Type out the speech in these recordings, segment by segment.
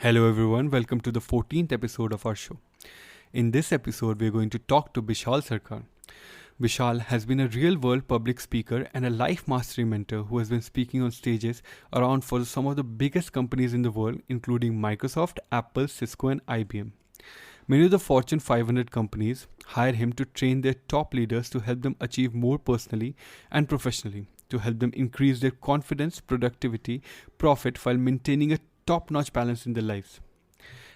Hello everyone, welcome to the 14th episode of our show. In this episode, we're going to talk to Vishal Sarkar. Vishal has been a real world public speaker and a life mastery mentor who has been speaking on stages around for some of the biggest companies in the world, including Microsoft, Apple, Cisco, and IBM. Many of the Fortune 500 companies hire him to train their top leaders to help them achieve more personally and professionally, to help them increase their confidence, productivity, profit while maintaining a top-notch balance in their lives.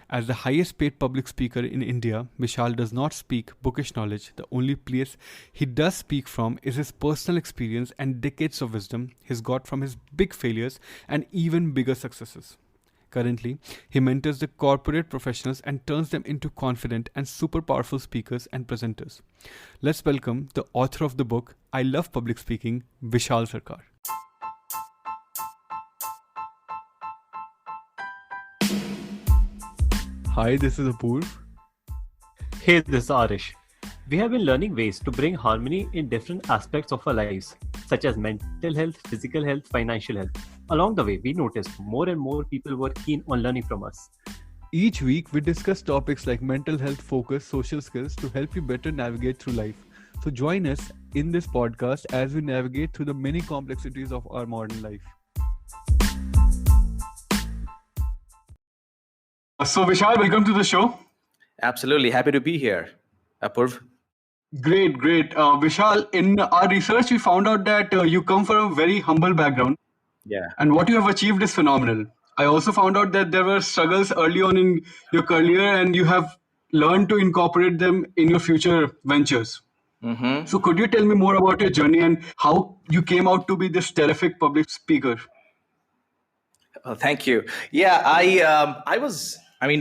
As the highest paid public speaker in India, Vishal does not speak bookish knowledge. The only place he does speak from is his personal experience and decades of wisdom he's got from his big failures and even bigger successes. Currently, he mentors the corporate professionals and turns them into confident and super powerful speakers and presenters. Let's welcome the author of the book, I Love Public Speaking, Vishal Sarkar. Hi, this is Apurv. Hey, this is Arish. We have been learning ways to bring harmony in different aspects of our lives, such as mental health, physical health, financial health. Along the way, we noticed more and more people were keen on learning from us. Each week, we discuss topics like mental health, focus, social skills to help you better navigate through life. So join us in this podcast as we navigate through the many complexities of our modern life. So Vishal, welcome to the show. Absolutely. Happy to be here, Apurv. Great. Vishal, in our research, we found out that you come from a very humble background. Yeah. And what you have achieved is phenomenal. I also found out that there were struggles early on in your career and you have learned to incorporate them in your future ventures. Mm-hmm. So could you tell me more about your journey and how you came out to be this terrific public speaker? Thank you. Yeah,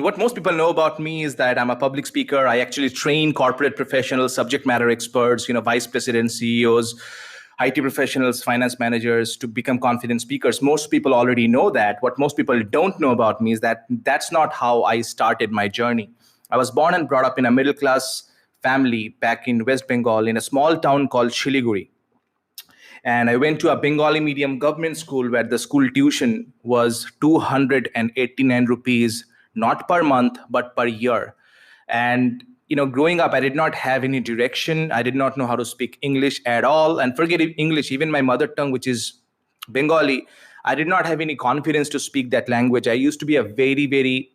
what most people know about me is that I'm a public speaker. I actually train corporate professionals, subject matter experts, vice presidents, CEOs, IT professionals, finance managers to become confident speakers. Most people already know that. What most people don't know about me is that that's not how I started my journey. I was born and brought up in a middle class family back in West Bengal in a small town called Shiliguri. And I went to a Bengali medium government school where the school tuition was 289 rupees, not per month, but per year. And, growing up, I did not have any direction. I did not know how to speak English at all. And forget English, even my mother tongue, which is Bengali, I did not have any confidence to speak that language. I used to be a very, very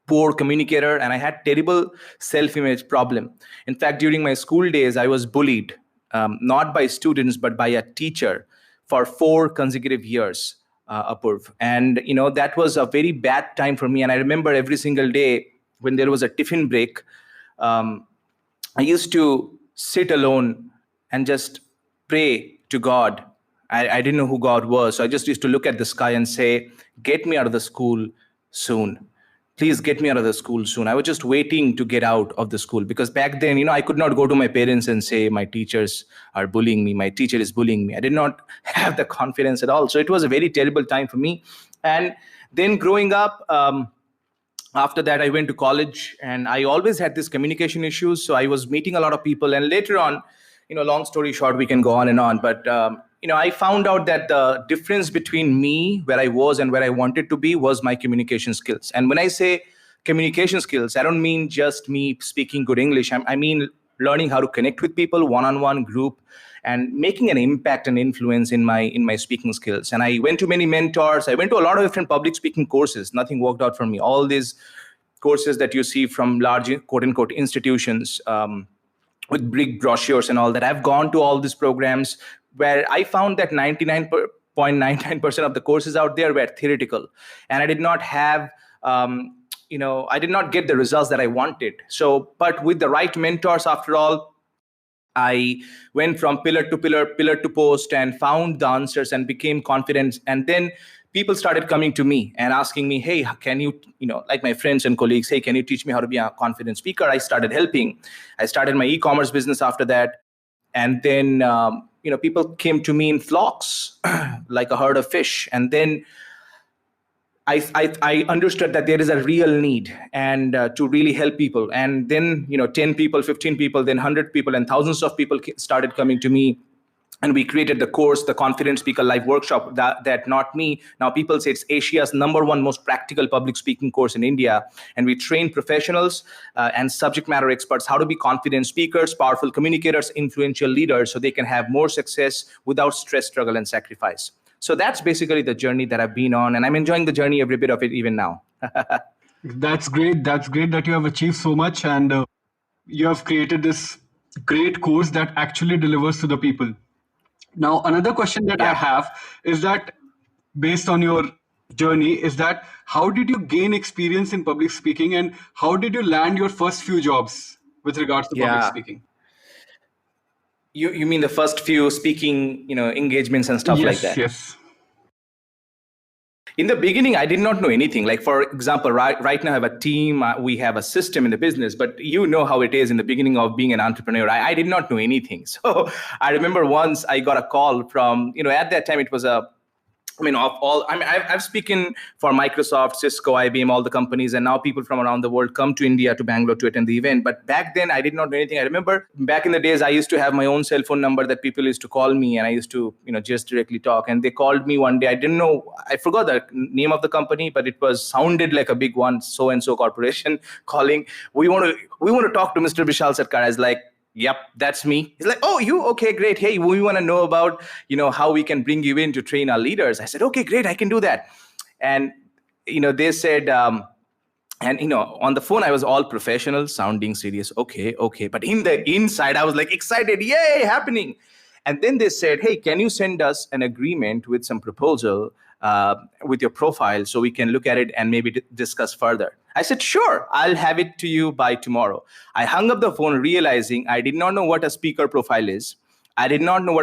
poor communicator and I had terrible self-image problem. In fact, during my school days, I was bullied. Not by students, but by a teacher for 4 consecutive years, Apurv. And, that was a very bad time for me. And I remember every single day when there was a tiffin break, I used to sit alone and just pray to God. I didn't know who God was. So I just used to look at the sky and say, get me out of the school soon. Please get me out of the school soon. I was just waiting to get out of the school because back then, I could not go to my parents and say, my teachers are bullying me. My teacher is bullying me. I did not have the confidence at all. So it was a very terrible time for me. And then growing up, after that, I went to college and I always had this communication issues. So I was meeting a lot of people. And later on, long story short, we can go on and on. But I found out that the difference between me, where I was and where I wanted to be, was my communication skills. And when I say communication skills, I don't mean just me speaking good English. I mean learning how to connect with people, one-on-one, group, and making an impact and influence in my speaking skills. And I went to many mentors. I went to a lot of different public speaking courses. Nothing worked out for me. All these courses that you see from large, quote-unquote, institutions, with big brochures and all that. I've gone to all these programs where I found that 99.99% of the courses out there were theoretical. And I did not have, I did not get the results that I wanted. So, but with the right mentors, after all, I went from pillar to post and found the answers and became confident. And then people started coming to me and asking me, hey, can you, like my friends and colleagues, hey, can you teach me how to be a confident speaker? I started helping. I started my e-commerce business after that. And then, people came to me in flocks, like a herd of fish. And then I understood that there is a real need and to really help people. And then, 10 people, 15 people, then 100 people and thousands of people started coming to me And we created the course, the Confident Speaker Live Workshop, that not me. Now people say it's Asia's #1 most practical public speaking course in India. And we train professionals and subject matter experts how to be confident speakers, powerful communicators, influential leaders, so they can have more success without stress, struggle, and sacrifice. So that's basically the journey that I've been on. And I'm enjoying the journey, every bit of it, even now. That's great. That's great that you have achieved so much, and you have created this great course that actually delivers to the people. Now, another question that I have is that, based on your journey, is that how did you gain experience in public speaking, and how did you land your first few jobs with regards to public speaking? You mean the first few speaking, engagements and stuff like that? Yes. In the beginning, I did not know anything. Like, for example, right now I have a team, we have a system in the business, but you know how it is in the beginning of being an entrepreneur. I did not know anything. So I remember once I got a call from, at that time it was I've spoken for Microsoft, Cisco, IBM, all the companies, and now people from around the world come to India, to Bangalore, to attend the event. But back then, I did not know anything. I remember back in the days, I used to have my own cell phone number that people used to call me, and I used to, just directly talk. And they called me one day. I didn't know, I forgot the name of the company, but it sounded like a big one, so-and-so corporation calling. We want to talk to Mr. Bishal Sarkar. I was like, yep, that's me. He's like, oh, you? Okay, great. Hey, we want to know about, how we can bring you in to train our leaders. I said, okay, great. I can do that. And, they said, on the phone, I was all professional, sounding serious. Okay. But in the inside, I was like excited. Yay, happening. And then they said, hey, can you send us an agreement with some proposal with your profile so we can look at it and maybe discuss further? I said, sure, I'll have it to you by tomorrow. I hung up the phone realizing I did not know what a speaker profile is. I did not know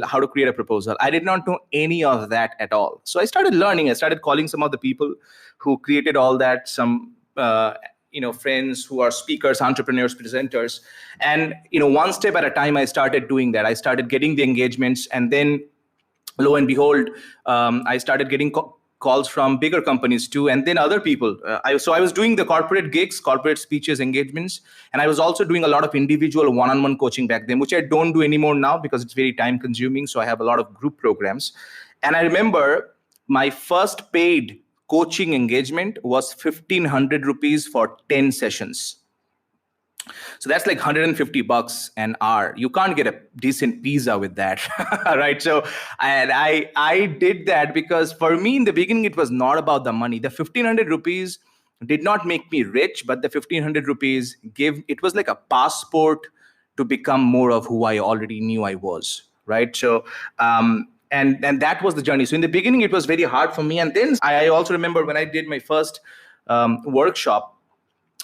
how to create a proposal. I did not know any of that at all. So I started learning. I started calling some of the people who created all that, some friends who are speakers, entrepreneurs, presenters. And, one step at a time, I started doing that. I started getting the engagements. And then lo and behold, I started getting calls from bigger companies too, and then other people. So I was doing the corporate gigs, corporate speeches, engagements, and I was also doing a lot of individual one-on-one coaching back then, which I don't do anymore now because it's very time consuming. So I have a lot of group programs. And I remember my first paid coaching engagement was 1,500 rupees for 10 sessions. So that's like $150 an hour. You can't get a decent pizza with that, right? So I did that because for me in the beginning, it was not about the money. The 1,500 rupees did not make me rich, but the 1,500 rupees it was like a passport to become more of who I already knew I was, right? So, and that was the journey. So in the beginning, it was very hard for me. And then I also remember when I did my first workshop,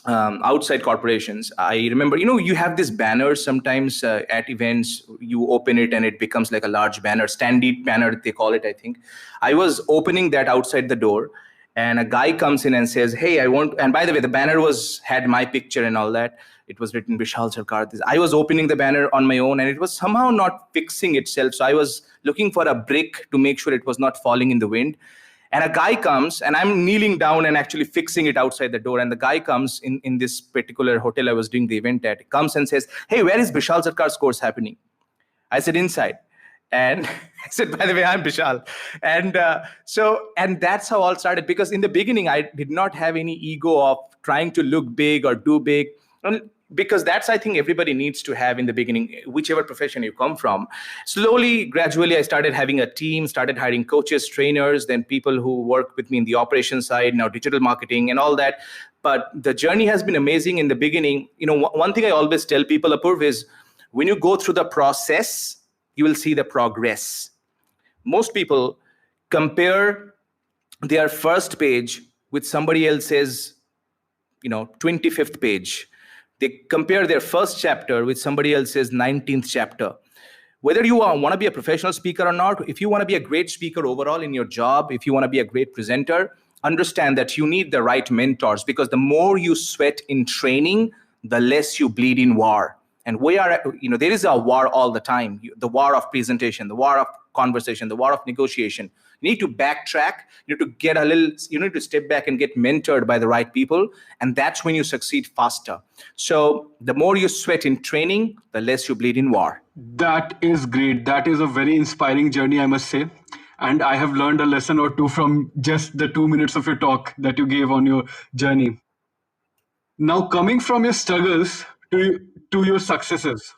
outside corporations, I remember, you have this banner sometimes at events, you open it and it becomes like a large banner, standee banner, they call it, I think. I was opening that outside the door and a guy comes in and says, hey, and by the way, the banner had my picture and all that. It was written Bishal Sarkar. I was opening the banner on my own and it was somehow not fixing itself. So I was looking for a brick to make sure it was not falling in the wind. And a guy comes, and I'm kneeling down and actually fixing it outside the door. And the guy comes in this particular hotel I was doing the event at, comes and says, hey, where is Bishal Sarkar's course happening? I said, inside. And I said, by the way, I'm Bishal. And that's how all started. Because in the beginning, I did not have any ego of trying to look big or do big. Because that's, I think, everybody needs to have in the beginning, whichever profession you come from. Slowly, gradually, I started having a team, started hiring coaches, trainers, then people who work with me in the operations side, now digital marketing and all that. But the journey has been amazing in the beginning. One thing I always tell people, Apurv, is when you go through the process, you will see the progress. Most people compare their first page with somebody else's, 25th page. They compare their first chapter with somebody else's 19th chapter. Whether you want to be a professional speaker or not, if you want to be a great speaker overall in your job, if you want to be a great presenter, understand that you need the right mentors, because the more you sweat in training, the less you bleed in war. And there is a war all the time. The war of presentation, the war of conversation, the war of negotiation. You need to backtrack. You need to step back and get mentored by the right people. And that's when you succeed faster. So the more you sweat in training, the less you bleed in war. That is great. That is a very inspiring journey, I must say. And I have learned a lesson or two from just the 2 minutes of your talk that you gave on your journey. Now, coming from your struggles to your successes.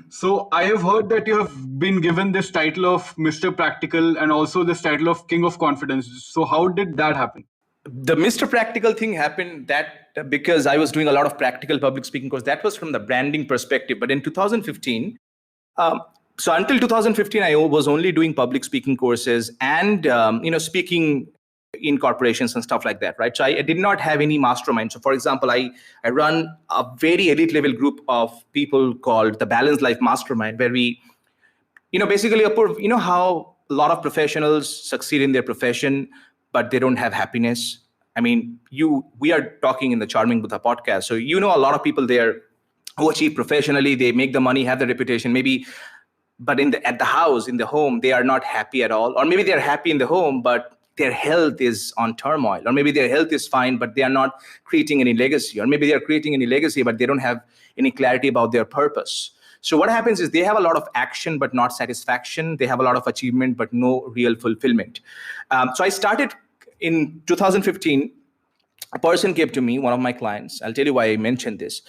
So, I have heard that you have been given this title of Mr. Practical and also this title of King of Confidence. So, how did that happen? The Mr. Practical thing happened that because I was doing a lot of practical public speaking course. That was from the branding perspective. But in 2015, so until 2015, I was only doing public speaking courses and speaking in corporations and stuff like that, right? So I did not have any mastermind. So for example, I run a very elite level group of people called the Balanced Life Mastermind, where we, basically, how a lot of professionals succeed in their profession, but they don't have happiness. I mean, we are talking in the Charming Buddha podcast. So, a lot of people there who achieve professionally, they make the money, have the reputation, maybe, but at the house, in the home, they are not happy at all. Or maybe they're happy in the home, but their health is on turmoil. Or maybe their health is fine, but they are not creating any legacy. Or maybe they are creating any legacy, but they don't have any clarity about their purpose. So what happens is they have a lot of action, but not satisfaction. They have a lot of achievement, but no real fulfillment. So I started in 2015. A person came to me, one of my clients, I'll tell you why I mentioned this,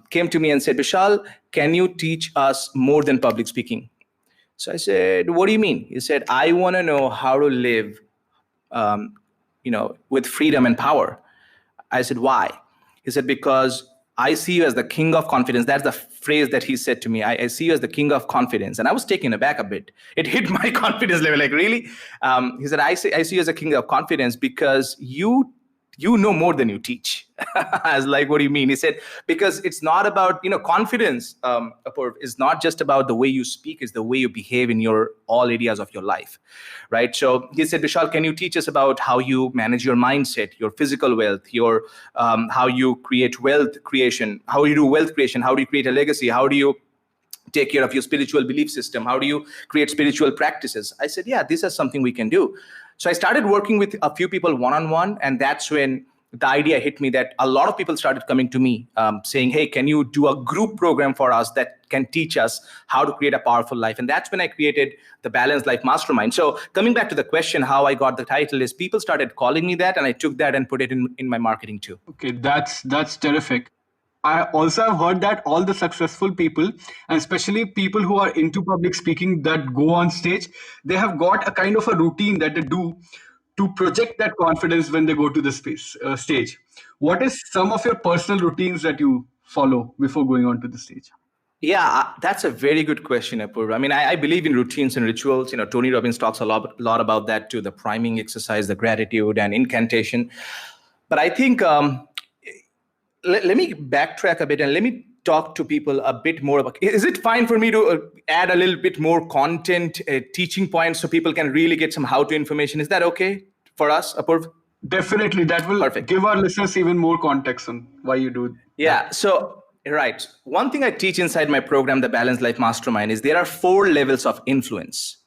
came to me and said, Vishal, can you teach us more than public speaking? So I said, what do you mean? He said, I want to know how to live, with freedom and power. I said, why? He said, because I see you as the king of confidence. That's the phrase that he said to me. I see you as the king of confidence. And I was taken aback a bit. It hit my confidence level. Like, really? He said, I see you as a king of confidence because you know more than you teach. I was like, what do you mean? He said, because it's not about, confidence, Apoorv, is not just about the way you speak, it's the way you behave in all areas of your life, right? So he said, Vishal, can you teach us about how you manage your mindset, your physical wealth, how you create wealth creation, how you do wealth creation, how do you create a legacy, how do you take care of your spiritual belief system, how do you create spiritual practices? I said, yeah, this is something we can do. So I started working with a few people one-on-one, and that's when the idea hit me that a lot of people started coming to me saying, hey, can you do a group program for us that can teach us how to create a powerful life? And that's when I created the Balanced Life Mastermind. So coming back to the question, how I got the title is people started calling me that, and I took that and put it in my marketing too. Okay, that's terrific. I also have heard that all the successful people, and especially people who are into public speaking that go on stage, they have got a kind of a routine that they do to project that confidence when they go to the stage. What is some of your personal routines that you follow before going on to the stage? Yeah, that's a very good question, Apoorv. I mean, I believe in routines and rituals. Tony Robbins talks a lot about that too, the priming exercise, the gratitude and incantation. But I think let me backtrack a bit and let me talk to people a bit more about, is it fine for me to add a little bit more content, teaching points so people can really get some how-to information? Is that okay for us, Apoorv? Definitely. That will give our listeners even more context on why you do. Yeah. So, right. One thing I teach inside my program, the Balanced Life Mastermind, is there are 4 levels of influence.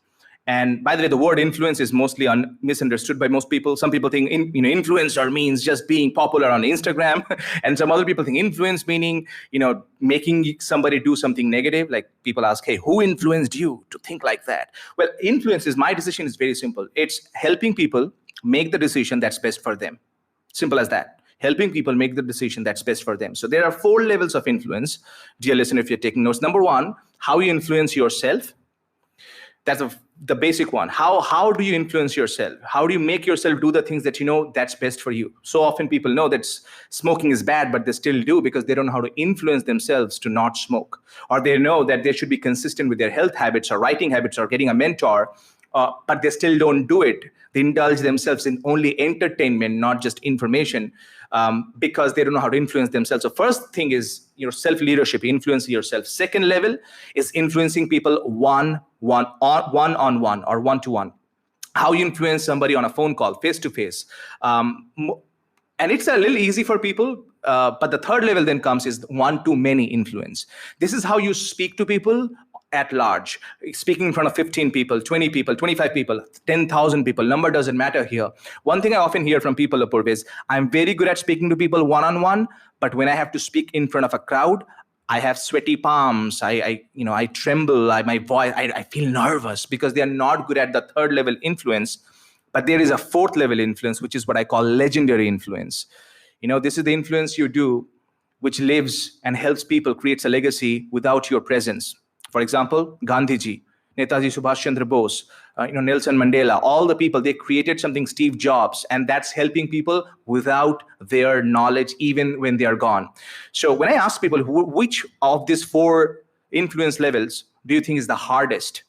And by the way, the word influence is mostly misunderstood by most people. Some people think influencer means just being popular on Instagram, and some other people think influence meaning making somebody do something negative. Like people ask, hey, who influenced you to think like that? Well, my decision is very simple. It's helping people make the decision that's best for them. Simple as that. Helping people make the decision that's best for them. So there are 4 levels of influence. Dear listener, if you're taking notes, number 1, how you influence yourself. That's the basic one. How do you influence yourself? How do you make yourself do the things that that's best for you? So often people know that smoking is bad, but they still do because they don't know how to influence themselves to not smoke. Or they know that they should be consistent with their health habits or writing habits or getting a mentor, but they still don't do it. They indulge themselves in only entertainment, not just information, because they don't know how to influence themselves. So first thing is self-leadership, influence yourself. Second level is influencing people one-on-one or one-to-one. How you influence somebody on a phone call, face-to-face. And it's a little easy for people, but the third level then comes is one-to-many influence. This is how you speak to people at large, speaking in front of 15 people, 20 people, 25 people, 10,000 people. Number doesn't matter here. One thing I often hear from people, Apoorv, is I'm very good at speaking to people one-on-one, but when I have to speak in front of a crowd, I have sweaty palms. I tremble. My voice. I feel nervous because they are not good at the third level influence. But there is a fourth level influence, which is what I call legendary influence. This is the influence you do, which lives and helps people, creates a legacy without your presence. For example, Gandhiji, Netaji Subhash Chandra Bose, Nelson Mandela, all the people, they created something, Steve Jobs, and that's helping people without their knowledge, even when they are gone. So when I ask people, which of these four influence levels do you think is the hardest?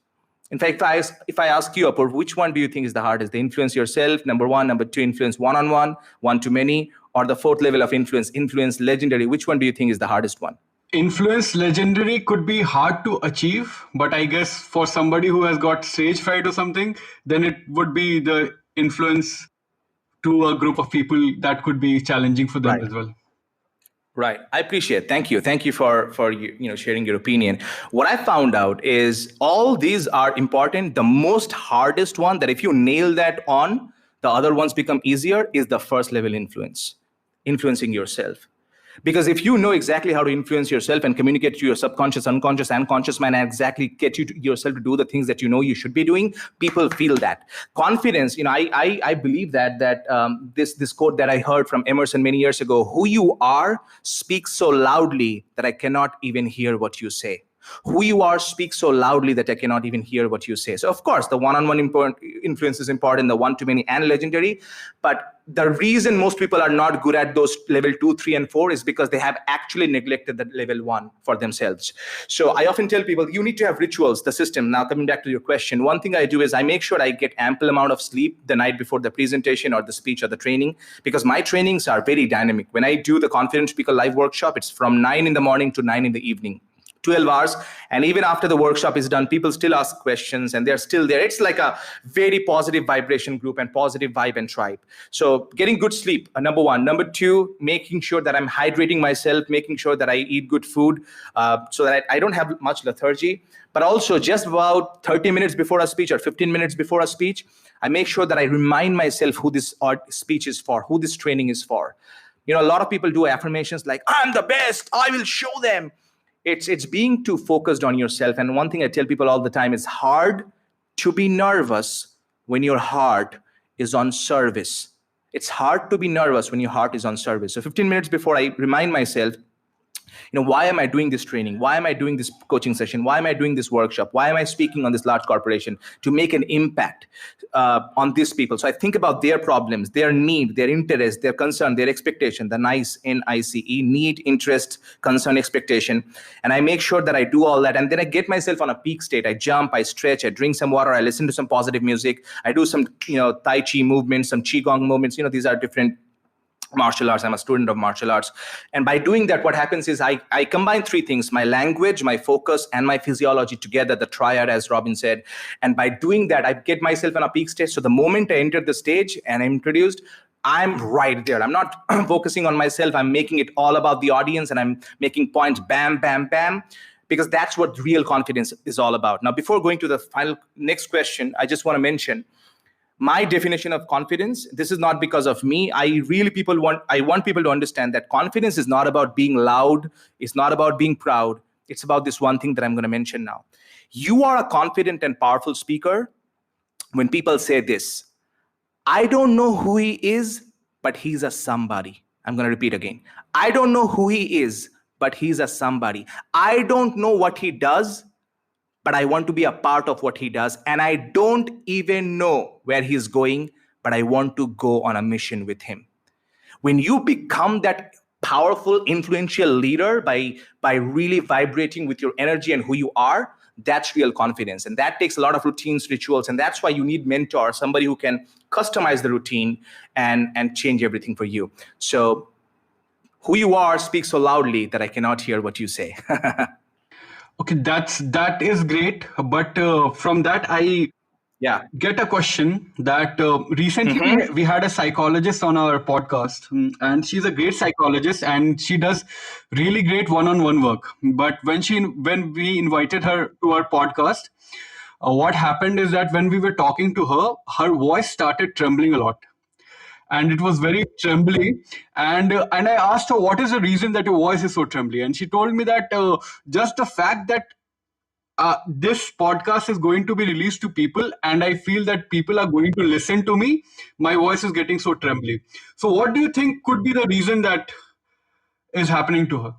In fact, if I ask you, Apurv, which one do you think is the hardest? The influence yourself, number one. Number two, influence one-on-one, one-to-many, or the fourth level of influence legendary. Which one do you think is the hardest one? Influence legendary could be hard to achieve, but I guess for somebody who has got stage fright or something, then it would be the influence to a group of people that could be challenging for them as well. Right. I appreciate it. Thank you. Thank you for sharing your opinion. What I found out is all these are important. The most hardest one, that if you nail that on, the other ones become easier, is the first level influence, influencing yourself. Because if you know exactly how to influence yourself and communicate to your subconscious, unconscious, and conscious mind, and exactly get yourself to do the things that you know you should be doing, people feel that. Confidence, I believe that this quote that I heard from Emerson many years ago, who you are speaks so loudly that I cannot even hear what you say. Who you are speaks so loudly that I cannot even hear what you say. So of course, the one-on-one influence is important, the one-to-many and legendary. But the reason most people are not good at those level 2, 3, and 4 is because they have actually neglected the level 1 for themselves. So I often tell people, you need to have rituals, the system. Now, coming back to your question, one thing I do is I make sure I get ample amount of sleep the night before the presentation or the speech or the training, because my trainings are very dynamic. When I do the Confident Speaker Live workshop, it's from 9 in the morning to 9 in the evening. 12 hours. And even after the workshop is done, people still ask questions and they're still there. It's like a very positive vibration group and positive vibe and tribe. So getting good sleep, number one. Number two, making sure that I'm hydrating myself, making sure that I eat good food so that I don't have much lethargy. But also just about 30 minutes before a speech or 15 minutes before a speech, I make sure that I remind myself who this speech is for, who this training is for. A lot of people do affirmations like, I'm the best, I will show them. It's being too focused on yourself. And one thing I tell people all the time, is hard to be nervous when your heart is on service. It's hard to be nervous when your heart is on service. So 15 minutes before, I remind myself, why am I doing this training? Why am I doing this coaching session? Why am I doing this workshop? Why am I speaking on this large corporation? To make an impact on these people. So I think about their problems, their need, their interest, their concern, their expectation, the NICE, N-I-C-E, need, interest, concern, expectation. And I make sure that I do all that. And then I get myself on a peak state. I jump, I stretch, I drink some water, I listen to some positive music. I do some, Tai Chi movements, some Qigong movements. These are different martial arts. I'm a student of martial arts. And by doing that, what happens is I combine three things: my language, my focus, and my physiology together, the triad, as Robin said. And by doing that, I get myself in a peak state. So the moment I enter the stage and I'm introduced, I'm right there. I'm not focusing on myself. I'm making it all about the audience, and I'm making points, bam, bam, bam, because that's what real confidence is all about. Now, before going to the next question, I just want to mention my definition of confidence. This is not because of me. I want people to understand that confidence is not about being loud. It's not about being proud. It's about this one thing that I'm going to mention now. You are a confident and powerful speaker when people say this: I don't know who he is, but he's a somebody. I'm going to repeat again. I don't know who he is, but he's a somebody. I don't know what he does, but I want to be a part of what he does. And I don't even know where he's going, but I want to go on a mission with him. When you become that powerful, influential leader by really vibrating with your energy and who you are, that's real confidence. And that takes a lot of routines, rituals. And that's why you need mentor, somebody who can customize the routine and change everything for you. So who you are speaks so loudly that I cannot hear what you say. Okay, that is great. But from that, I get a question that recently we had a psychologist on our podcast, and she's a great psychologist and she does really great one-on-one work. But when we invited her to our podcast, what happened is that when we were talking to her, her voice started trembling a lot. and it was very trembly. And I asked her, what is the reason that your voice is so trembly? And she told me that just the fact that this podcast is going to be released to people, and I feel that people are going to listen to me, my voice is getting so trembly. So what do you think could be the reason that is happening to her?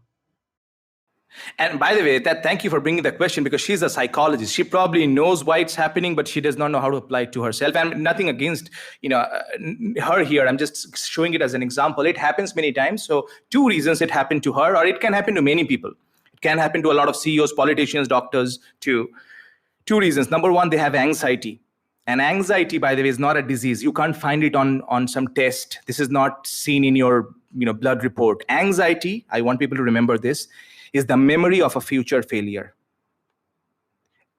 And by the way, thank you for bringing the question, because she's a psychologist. She probably knows why it's happening, but she does not know how to apply it to herself. And nothing against her here. I'm just showing it as an example. It happens many times. So two reasons it happened to her, or it can happen to many people. It can happen to a lot of CEOs, politicians, doctors too. Two reasons. Number one, they have anxiety. And anxiety, by the way, is not a disease. You can't find it on some test. This is not seen in your blood report. Anxiety, I want people to remember this, is the memory of a future failure.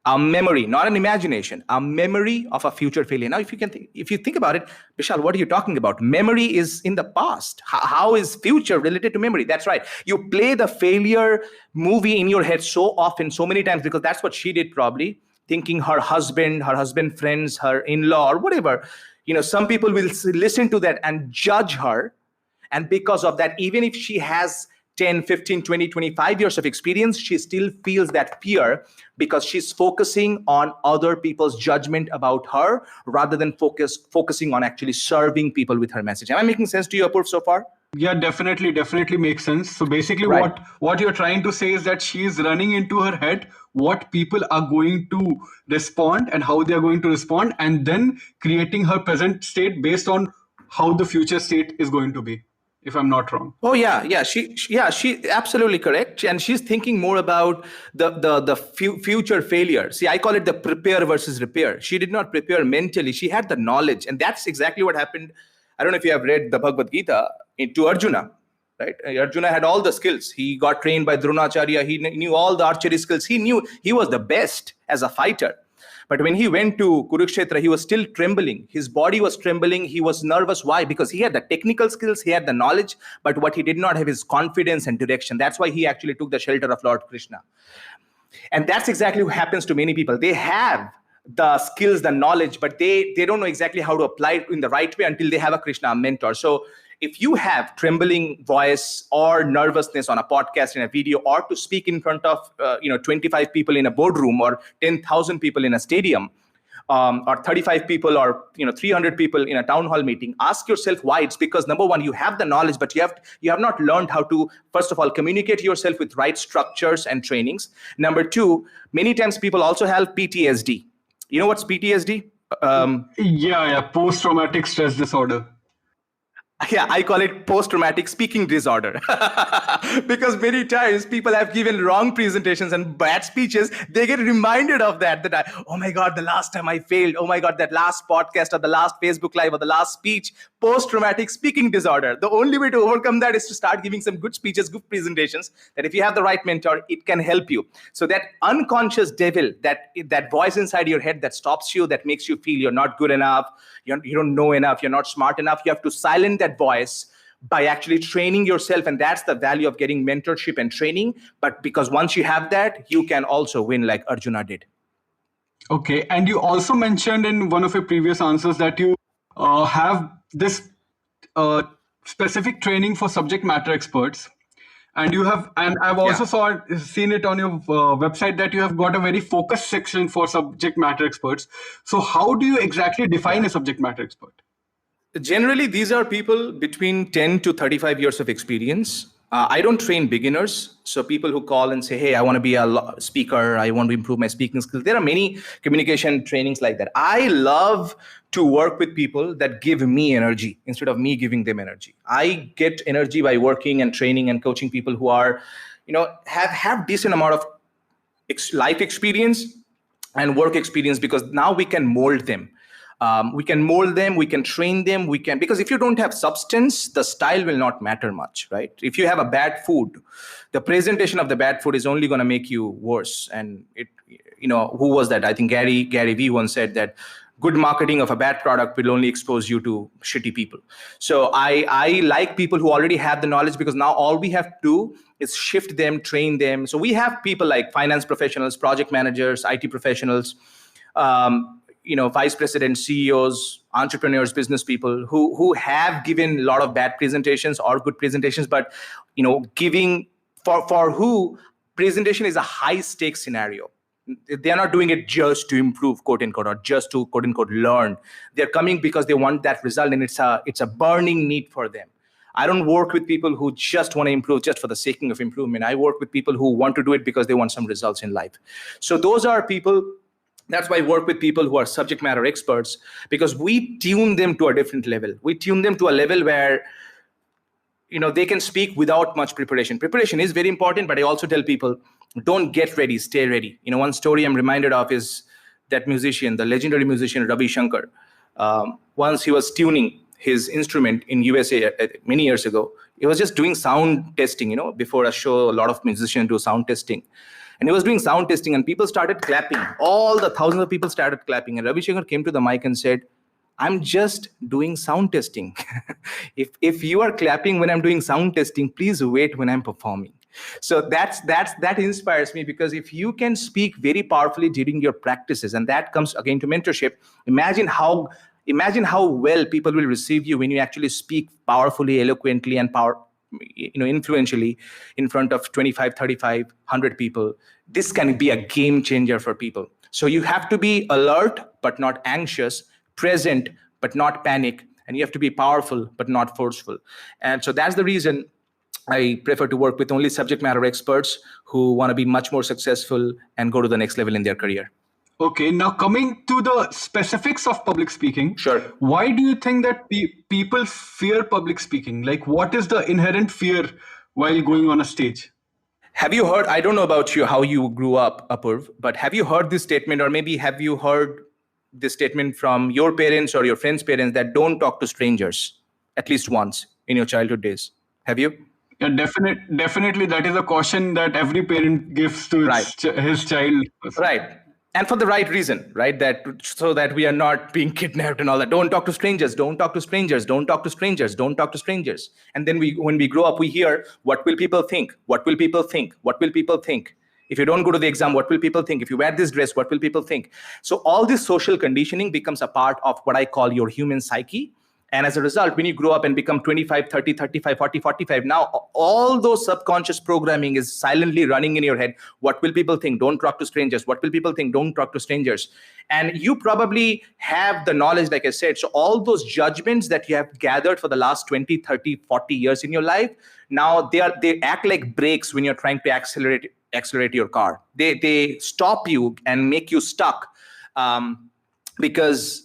A memory, not an imagination, a memory of a future failure. Now, if you think about it, Vishal, what are you talking about? Memory is in the past. How is future related to memory? That's right. You play the failure movie in your head so often, so many times, because that's what she did probably, thinking her husband friends, her in-law, or whatever. Some people will listen to that and judge her. And because of that, even if she has 10, 15, 20, 25 years of experience, she still feels that fear because she's focusing on other people's judgment about her rather than focusing on actually serving people with her message. Am I making sense to you, Apurv, so far? Yeah, definitely makes sense. So basically, right. what you're trying to say is that she is running into her head what people are going to respond and how they are going to respond, and then creating her present state based on how the future state is going to be, if I'm not wrong. Oh yeah. She absolutely correct. And she's thinking more about the future failure. See, I call it the prepare versus repair. She did not prepare mentally. She had the knowledge. And that's exactly what happened. I don't know if you have read the Bhagavad Gita to Arjuna, right? Arjuna had all the skills. He got trained by Dronacharya. He knew all the archery skills. He knew he was the best as a fighter. But when he went to Kurukshetra, he was still trembling. His body was trembling. He was nervous. Why? Because he had the technical skills, he had the knowledge, but what he did not have is confidence and direction. That's why he actually took the shelter of Lord Krishna. And that's exactly what happens to many people. They have the skills, the knowledge, but they don't know exactly how to apply it in the right way until they have a Krishna mentor. So if you have trembling voice or nervousness on a podcast, in a video, or to speak in front of 25 people in a boardroom, or 10,000 people in a stadium, or 35 people, or 300 people in a town hall meeting, ask yourself why. It's because number one, you have the knowledge, but you have not learned how to, first of all, communicate yourself with right structures and trainings. Number two, many times people also have PTSD. You know what's PTSD? Yeah, post-traumatic stress disorder. Yeah, I call it post-traumatic speaking disorder. Because many times people have given wrong presentations and bad speeches. They get reminded of that oh my God, the last time I failed. Oh my God, that last podcast or the last Facebook Live or the last speech. Post-traumatic speaking disorder. The only way to overcome that is to start giving some good speeches, good presentations, that if you have the right mentor, it can help you. So that unconscious devil, that voice inside your head that stops you, that makes you feel you're not good enough, you don't know enough, you're not smart enough, you have to silence that voice by actually training yourself. And that's the value of getting mentorship and training. But because once you have that, you can also win like Arjuna did. Okay. And you also mentioned in one of your previous answers that you have this specific training for subject matter experts. And you have, and I've also seen it on your website that you have got a very focused section for subject matter experts. So how do you exactly define a subject matter expert? Generally, these are people between 10 to 35 years of experience. I don't train beginners. So people who call and say, hey, I want to be a speaker, I want to improve my speaking skills. There are many communication trainings like that. I love to work with people that give me energy instead of me giving them energy. I get energy by working and training and coaching people who are, have decent amount of life experience and work experience, because now we can mold them. We can mold them, we can train them, because if you don't have substance, the style will not matter much, right? If you have a bad food, the presentation of the bad food is only going to make you worse. And who was that? I think Gary Vee once said that good marketing of a bad product will only expose you to shitty people. So I like people who already have the knowledge, because now all we have to do is shift them, train them. So we have people like finance professionals, project managers, IT professionals, vice presidents, CEOs, entrepreneurs, business people who have given a lot of bad presentations or good presentations, but giving for who presentation is a high stakes scenario. They're not doing it just to improve, quote unquote, or just to, quote unquote, learn. They're coming because they want that result, and it's a burning need for them. I don't work with people who just want to improve just for the sake of improvement. I work with people who want to do it because they want some results in life. So those are people. That's why I work with people who are subject matter experts, because we tune them to a different level. We tune them to a level where they can speak without much preparation. Preparation is very important, but I also tell people, don't get ready, stay ready. One story I'm reminded of is that musician, the legendary musician Ravi Shankar. Once he was tuning his instrument in USA many years ago. He was just doing sound testing, before a show, a lot of musicians do sound testing. And he was doing sound testing and people started clapping. All the thousands of people started clapping. And Ravi Shankar came to the mic and said, I'm just doing sound testing. If you are clapping when I'm doing sound testing, please wait when I'm performing. So that inspires me, because if you can speak very powerfully during your practices, and that comes again to mentorship, imagine how well people will receive you when you actually speak powerfully, eloquently, and influentially in front of 25, 35, 100 people. This can be a game changer for people. So you have to be alert, but not anxious, present, but not panic, and you have to be powerful, but not forceful. And so that's the reason I prefer to work with only subject matter experts who want to be much more successful and go to the next level in their career. Okay, now coming to the specifics of public speaking. Sure. Why do you think that people fear public speaking? Like, what is the inherent fear while going on a stage? Have you heard, I don't know about you, how you grew up, Apurv, but have you heard this statement, or maybe have you heard this statement from your parents or your friends' parents, that don't talk to strangers at least once in your childhood days? Have you? Yeah, definitely. That is a caution that every parent gives to his child. Right. And for the right reason, right? So that we are not being kidnapped and all that. Don't talk to strangers. Don't talk to strangers. Don't talk to strangers. Don't talk to strangers. And then when we grow up, we hear, what will people think? What will people think? What will people think? If you don't go to the exam, what will people think? If you wear this dress, what will people think? So all this social conditioning becomes a part of what I call your human psyche. And as a result, when you grow up and become 25, 30, 35, 40, 45, now all those subconscious programming is silently running in your head. What will people think? Don't talk to strangers. What will people think? Don't talk to strangers. And you probably have the knowledge, like I said. So all those judgments that you have gathered for the last 20, 30, 40 years in your life, now they act like brakes when you're trying to accelerate your car. They stop you and make you stuck because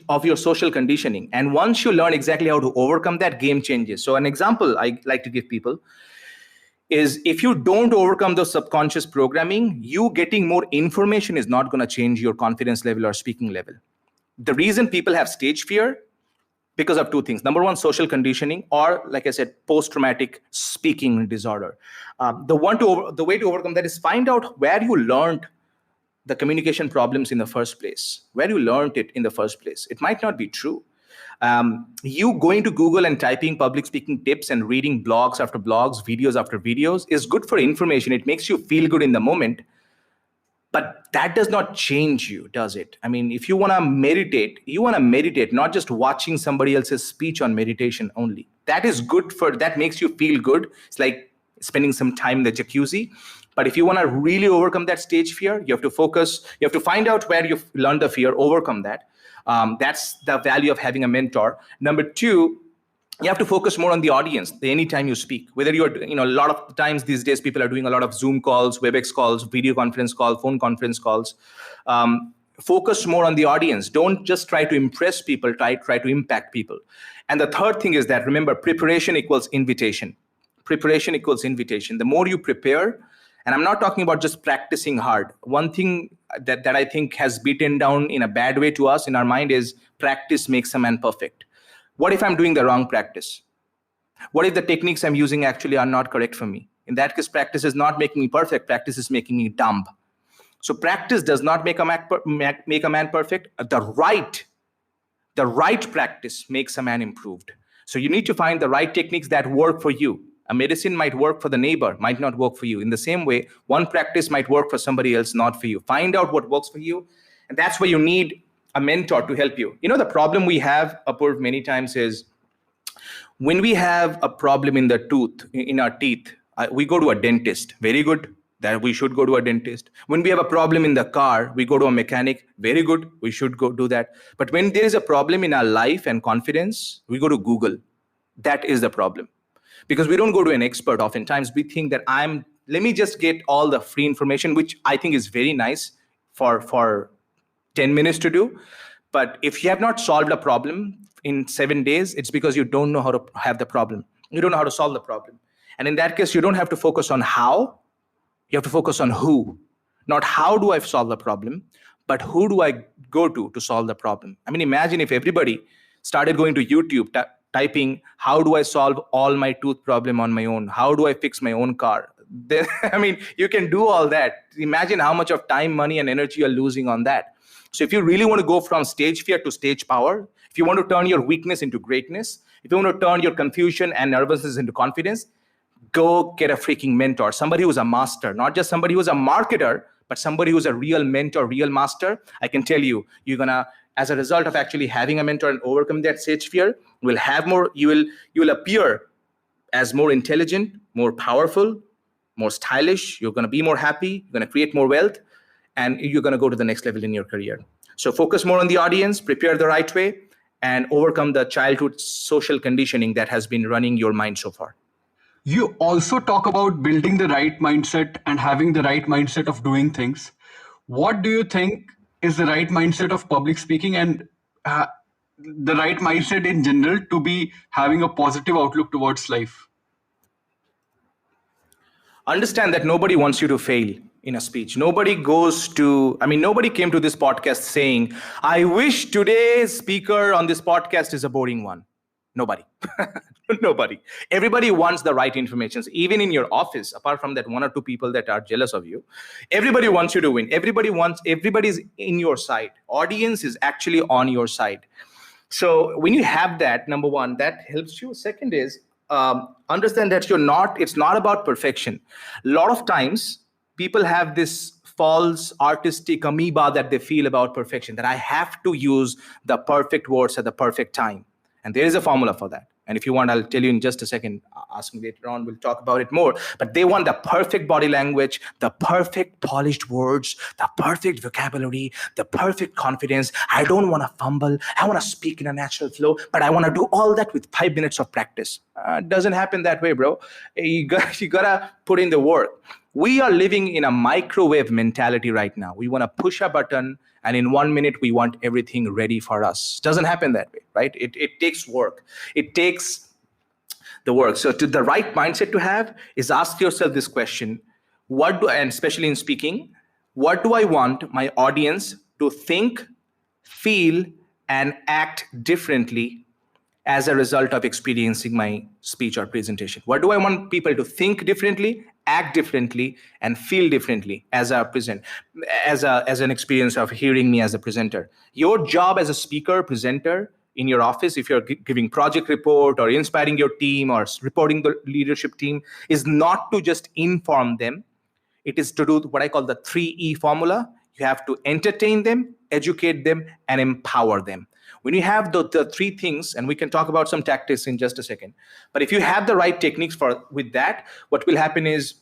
of your social conditioning. And once you learn exactly how to overcome that, game changes. So an example I like to give people is, if you don't overcome the subconscious programming, you getting more information is not going to change your confidence level or speaking level. The reason people have stage fear, because of two things. Number one, social conditioning, or like I said, post-traumatic speaking disorder. The way to overcome that is find out where you learned the communication problems in the first place, where you learned it in the first place. It might not be true. You going to Google and typing public speaking tips and reading blogs after blogs, videos after videos is good for information. It makes you feel good in the moment, but that does not change you, does it? I mean, if you want to meditate, not just watching somebody else's speech on meditation only. That is good that makes you feel good. It's like spending some time in the jacuzzi. But if you want to really overcome that stage fear, you have to focus. You have to find out where you've learned the fear, overcome that. That's the value of having a mentor. Number two, you have to focus more on the audience anytime you speak. Whether you're, a lot of times these days, people are doing a lot of Zoom calls, WebEx calls, video conference calls, phone conference calls. Focus more on the audience. Don't just try to impress people, try to impact people. And the third thing is that, remember, preparation equals invitation. Preparation equals invitation. The more you prepare, and I'm not talking about just practicing hard. One thing that I think has beaten down in a bad way to us in our mind is practice makes a man perfect. What if I'm doing the wrong practice? What if the techniques I'm using actually are not correct for me? In that case, practice is not making me perfect. Practice is making me dumb. So practice does not make a man perfect. The right practice makes a man improved. So you need to find the right techniques that work for you. A medicine might work for the neighbor, might not work for you. In the same way, one practice might work for somebody else, not for you. Find out what works for you And that's why you need a mentor to help you. The problem we have, Apurv, many times is when we have a problem in the tooth, in our teeth, we go to a dentist. Very good. That we should go to a dentist. When we have a problem in the car, we go to a mechanic. Very good. We should go do that. But when there is a problem in our life and confidence, we go to Google. That is the problem. Because we don't go to an expert. Oftentimes we think that let me just get all the free information, which I think is very nice for 10 minutes to do. But if you have not solved a problem in 7 days, it's because you don't know how to have the problem. You don't know how to solve the problem. And in that case, you don't have to focus on how, you have to focus on who. Not how do I solve the problem, but who do I go to solve the problem. I mean, imagine if everybody started going to YouTube, typing, how do I solve all my tooth problem on my own? How do I fix my own car? Then, I mean, you can do all that. Imagine how much of time, money, and energy you're losing on that. So if you really want to go from stage fear to stage power, if you want to turn your weakness into greatness, if you want to turn your confusion and nervousness into confidence, go get a freaking mentor, somebody who's a master, not just somebody who's a marketer, but somebody who's a real mentor, real master. I can tell you, you're gonna, as a result of actually having a mentor and overcome that stage fear, you will appear as more intelligent, more powerful, more stylish. You're going to be more happy. You're going to create more wealth, and you're going to go to the next level in your career. So focus more on the audience, prepare the right way, and overcome the childhood social conditioning that has been running your mind so far. You also talk about building the right mindset and having the right mindset of doing things. What do you think is the right mindset of public speaking and the right mindset in general to be having a positive outlook towards life? Understand that nobody wants you to fail in a speech. Nobody came to this podcast saying, I wish today's speaker on this podcast is a boring one. Nobody. Nobody. Everybody wants the right information. Even in your office, apart from that one or two people that are jealous of you, everybody wants you to win. Everybody's in your side. Audience is actually on your side. So when you have that, number one, that helps you. Second is, understand that it's not about perfection. A lot of times people have this false artistic amoeba that they feel about perfection, that I have to use the perfect words at the perfect time. And there is a formula for that. And if you want, I'll tell you in just a second. Ask me later on, we'll talk about it more. But they want the perfect body language, the perfect polished words, the perfect vocabulary, the perfect confidence. I don't want to fumble. I want to speak in a natural flow, but I want to do all that with 5 minutes of practice. It doesn't happen that way, bro. You gotta put in the work. We are living in a microwave mentality right now. We want to push a button, and in 1 minute, we want everything ready for us. Doesn't happen that way, right? It takes work. It takes the work. So the right mindset to have is ask yourself this question, and especially in speaking, what do I want my audience to think, feel, and act differently as a result of experiencing my speech or presentation? What do I want people to think differently, act differently, and feel differently as an experience of hearing me as a presenter? Your job as a speaker, presenter in your office, if you're giving project report or inspiring your team or reporting the leadership team, is not to just inform them. It is to do what I call the 3E formula. You have to entertain them, educate them, and empower them. When you have the three things, and we can talk about some tactics in just a second, but if you have the right techniques with that, what will happen is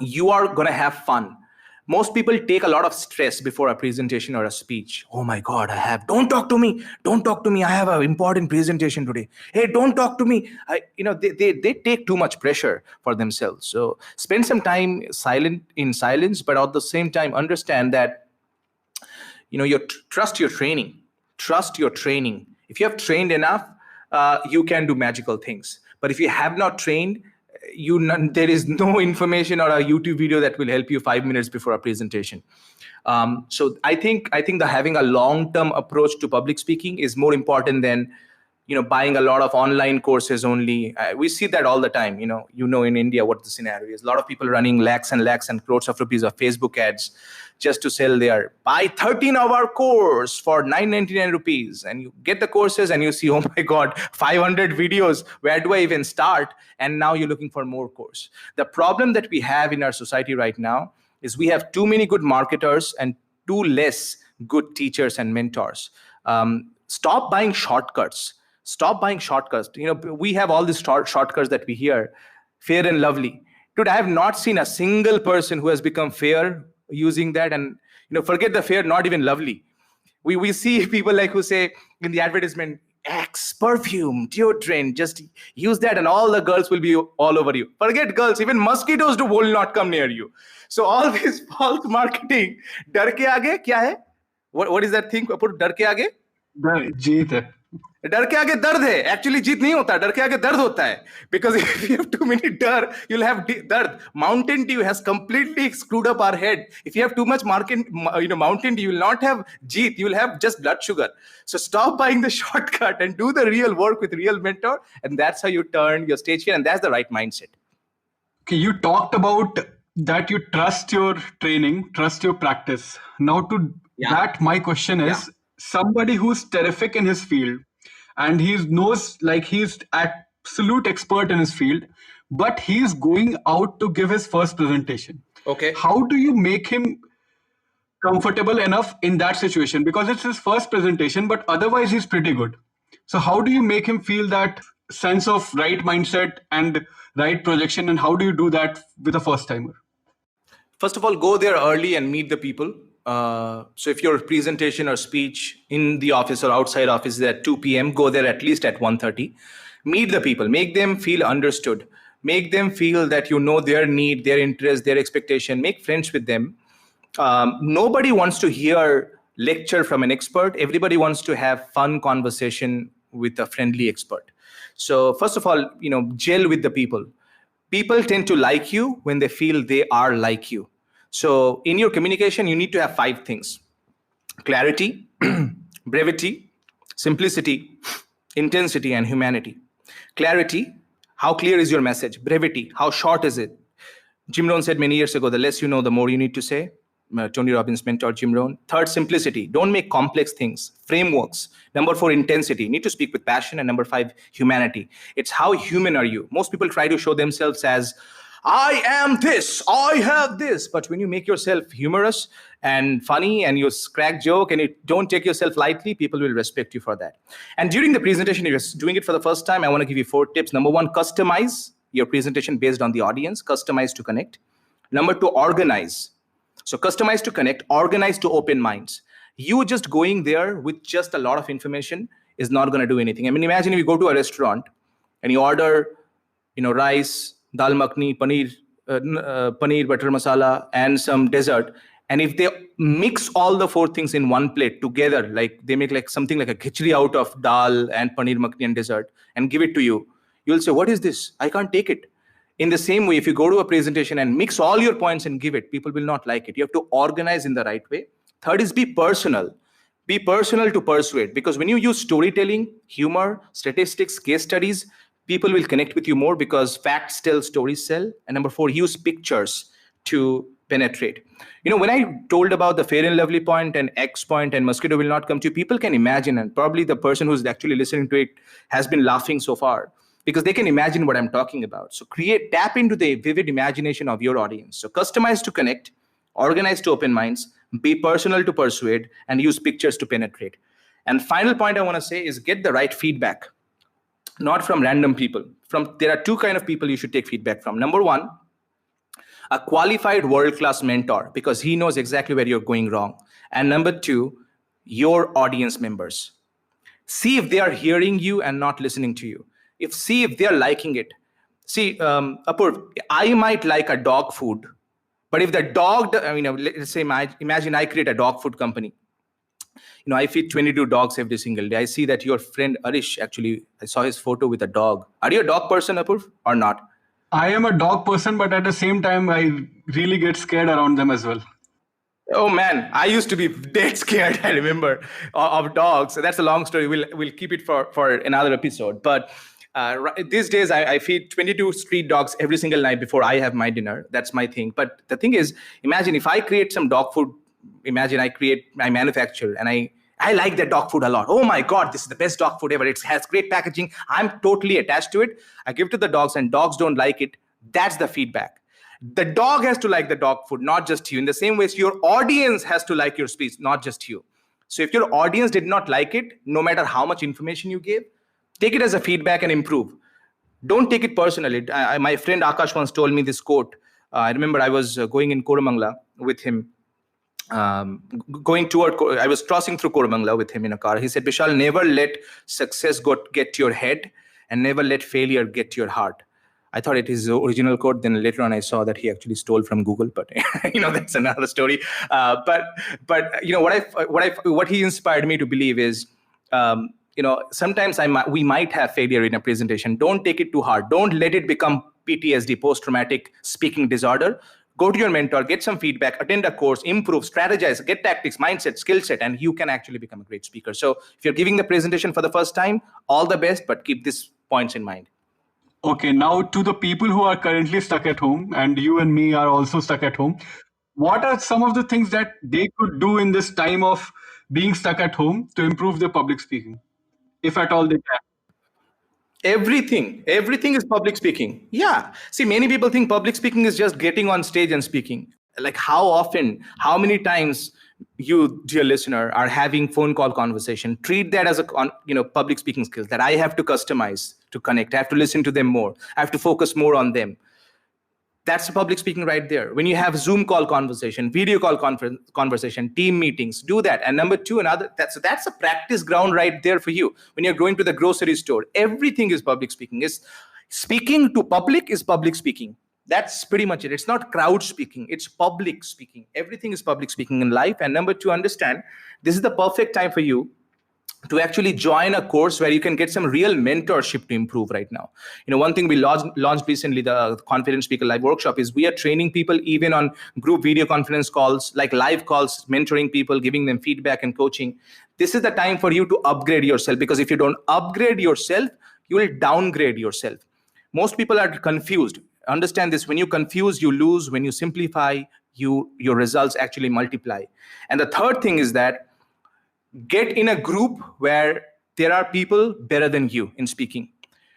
you are going to have fun. Most people take a lot of stress before a presentation or a speech. Oh my God, don't talk to me. Don't talk to me. I have an important presentation today. Hey, don't talk to me. They take too much pressure for themselves. So spend some time in silence, but at the same time, understand that, trust your training. Trust your training. If you have trained enough, you can do magical things. But if you have not trained, there is no information or a YouTube video that will help you 5 minutes before a presentation. So I think having a long-term approach to public speaking is more important than buying a lot of online courses only. We see that all the time. In India what the scenario is. A lot of people running lakhs and lakhs and crores of rupees of Facebook ads just to sell their buy 13-hour course for 999 rupees. And you get the courses and you see, oh my God, 500 videos. Where do I even start? And now you're looking for more course. The problem that we have in our society right now is we have too many good marketers and too less good teachers and mentors. Stop buying shortcuts. Stop buying shortcuts. We have all these shortcuts that we hear. Fair and Lovely. Dude, I have not seen a single person who has become fair using that. And forget the fair, not even lovely. We see people like who say in the advertisement, X perfume, deodorant, just use that and all the girls will be all over you. Forget girls, even mosquitoes will not come near you. So all this false marketing, डर के आगे क्या है? What is that thing? डर के आगे? जीत है. डर के आगे दर्द है. Actually जीत नहीं होता, डर के आगे दर्द होता है. Because if you have too many डर, you'll have दर्द. Mountain Dew has completely screwed up our head. If you have too much Mountain Dew, you will not have jeet. You will have just blood sugar. So stop buying the shortcut and do the real work with real mentor. And that's how you turn your stage fear. And that's the right mindset. Okay, you talked about that you trust your training, trust your practice. Now to that, my question is, somebody who's terrific in his field, and he knows, like, he's absolute expert in his field, but he's going out to give his first presentation. Okay. How do you make him comfortable enough in that situation? Because it's his first presentation, but otherwise he's pretty good. So how do you make him feel that sense of right mindset and right projection, and how do you do that with a first timer? First of all, go there early and meet the people. So if your presentation or speech in the office or outside office is at 2 p.m., go there at least at 1:30. Meet the people, make them feel understood, make them feel that you know their need, their interest, their expectation, make friends with them. Nobody wants to hear lecture from an expert. Everybody wants to have fun conversation with a friendly expert. So first of all, gel with the people. People tend to like you when they feel they are like you. So in your communication, you need to have 5 things: clarity, brevity, simplicity, intensity, and humanity. Clarity, how clear is your message? Brevity, how short is it? Jim Rohn said many years ago, the less you know, the more you need to say. Tony Robbins' mentor, Jim Rohn. 3rd, simplicity. Don't make complex things. Frameworks. Number 4, intensity. Need to speak with passion. And number 5, humanity. It's how human are you? Most people try to show themselves as, I am this, I have this. But when you make yourself humorous and funny and you crack joke and you don't take yourself lightly, people will respect you for that. And during the presentation, if you're doing it for the first time, I want to give you 4 tips. Number 1, customize your presentation based on the audience. Customize to connect. Number 2, organize. So customize to connect, organize to open minds. You just going there with just a lot of information is not going to do anything. I mean, imagine if you go to a restaurant and you order, rice, dal makhni, paneer butter masala, and some dessert. And if they mix all the 4 things in one plate together, like they make like something like a khichdi out of dal and paneer makhni and dessert and give it to you, you'll say, what is this? I can't take it. In the same way, if you go to a presentation and mix all your points and give it, people will not like it. You have to organize in the right way. 3rd is be personal. Be personal to persuade. Because when you use storytelling, humor, statistics, case studies, people will connect with you more because facts tell, stories sell. And number 4, use pictures to penetrate. When I told about the Fair and Lovely point and X point and mosquito will not come to you, people can imagine, and probably the person who's actually listening to it has been laughing so far, because they can imagine what I'm talking about. So tap into the vivid imagination of your audience. So customize to connect, organize to open minds, be personal to persuade, and use pictures to penetrate. And final point I want to say is get the right feedback, not from random people. There are 2 kinds of people you should take feedback from. Number 1, a qualified world-class mentor, because he knows exactly where you're going wrong. And number 2, your audience members. See if they are hearing you and not listening to you. See if they're liking it. See, Apurv, I might like a dog food, but if the dog, let's say, imagine I create a dog food company. I feed 22 dogs every single day. I see that your friend Arish, actually, I saw his photo with a dog. Are you a dog person, Apurv, or not? I am a dog person, but at the same time, I really get scared around them as well. Oh man, I used to be dead scared, I remember, of dogs. So that's a long story. We'll keep it for another episode. But these days, I feed 22 street dogs every single night before I have my dinner. That's my thing. But the thing is, imagine if I create some dog food, I manufacture, and I like that dog food a lot. Oh my God, this is the best dog food ever. It has great packaging. I'm totally attached to it. I give to the dogs and dogs don't like it. That's the feedback. The dog has to like the dog food, not just you. In the same way, your audience has to like your speech, not just you. So if your audience did not like it, no matter how much information you give, take it as a feedback and improve. Don't take it personally. My friend Akash once told me this quote. I remember I was going in Koramangala with him, I was crossing through Koramangala with him in a car. He said, Vishal, never let success get to your head and never let failure get to your heart. I thought it is the original quote. Then later on, I saw that he actually stole from Google, but that's another story. But what he inspired me to believe is, sometimes we might have failure in a presentation. Don't take it too hard. Don't let it become PTSD, post-traumatic speaking disorder. Go to your mentor, get some feedback, attend a course, improve, strategize, get tactics, mindset, skill set, and you can actually become a great speaker. So if you're giving the presentation for the first time, all the best, but keep these points in mind. Okay, now to the people who are currently stuck at home, and you and me are also stuck at home, what are some of the things that they could do in this time of being stuck at home to improve their public speaking, if at all they can? Everything is public speaking. Yeah. See, many people think public speaking is just getting on stage and speaking. Like how many times you, dear listener, are having phone call conversation. Treat that as a public speaking skills that I have to customize to connect. I have to listen to them more. I have to focus more on them. That's public speaking right there. When you have Zoom call conversation, video call conversation, team meetings, do that. And number two, that's a practice ground right there for you. When you're going to the grocery store, everything is public speaking. Speaking to public is public speaking. That's pretty much it. It's not crowd speaking. It's public speaking. Everything is public speaking in life. And number two, understand this is the perfect time for you to actually join a course where you can get some real mentorship to improve right now. One thing we launched recently, the Confident Speaker Live Workshop, is we are training people even on group video conference calls, like live calls, mentoring people, giving them feedback and coaching. This is the time for you to upgrade yourself, because if you don't upgrade yourself, you will downgrade yourself. Most people are confused. Understand this. When you confuse, you lose. When you simplify, your results actually multiply. And the third thing is that get in a group where there are people better than you in speaking.